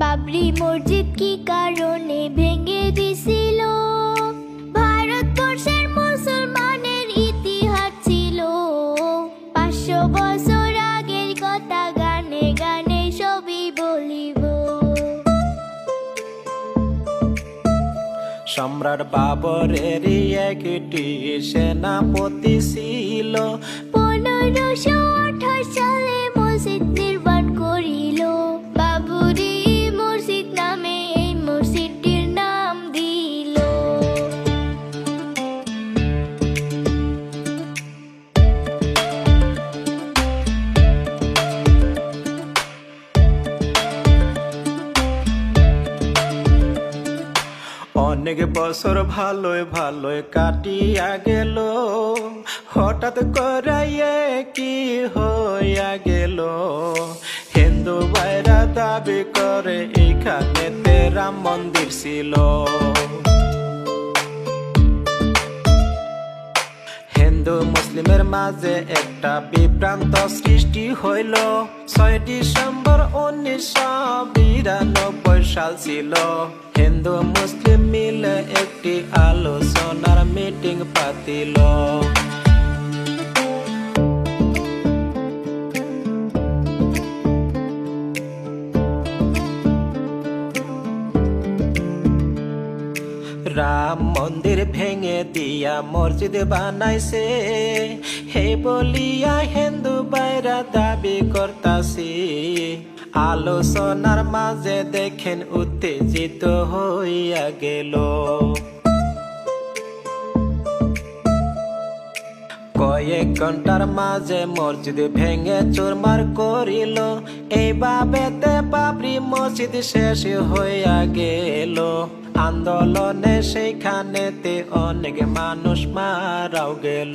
বাবরি মসজিদ কি কারণে ভেঙে দিছিল? ভারতবর্ষের মুসলমানের ইতিহাস ছিল। 500 বছর আগের কথা গানে গানে সবই বলিব। সম্রাট বাবরের একটি সেনাপতি ছিল। 1528 সালে মসজিদ নির্মাণ করিল। বাবরি মসজিদ নামে এই মসজিদটির নাম দিল। অনেক বছর ভালোই ভালোই কাটিয়া গেল, হঠাৎ করাইয়ে কি হইয়া গেল। হিন্দু ভাইরা দাবি করে এইখানেতে রাম মন্দির ছিল। হিন্দু মুসলিমের মাঝে একটা বিভ্রান্ত সৃষ্টি হইল। 6 ডিসেম্বর 1992 সাল ছিল। হিন্দু মুসলিম মিলে একটি আলোচনার মিটিং পাতিল। রাম মন্দির ভেঙে দিয়া মসজিদ বানাইছে, হে বলিয়া হিন্দু বাইরা দাবি করতাছি। আলোচনার মাঝে দেখেন উত্তেজিত হইয়া গেল। কয়েক ঘন্টার মাঝে মসজিদ ভেঙে চুরমার করিল। এইভাবেতে বাবরি মসজিদ শেষ হইয়া গেল। আন্দোলনে সেইখানেতে অনেক মানুষ মারাও গেল।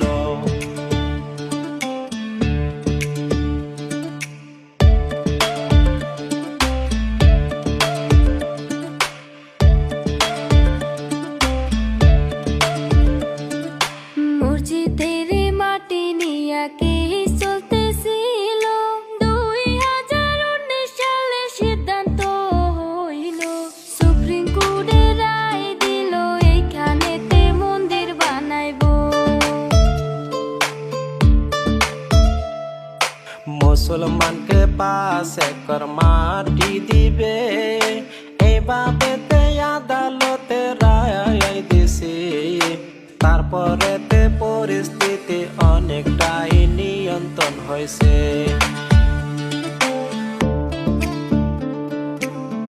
মসজিদের মাটি নিয়ে কেস চলতেছিল। 2019 সালে সিদ্ধান্ত হইল। সুপ্রিম কোর্টের রায় দিল এইখানেতে মন্দির বানাইব। মুসলমানকে 5 একর মাটি দিবে, এইভাবেতে আদালতে রায় দিছে। তারপরেতে পরিস্থিতি অনেকটাই নিয়ন্ত্রণ হয়েছে।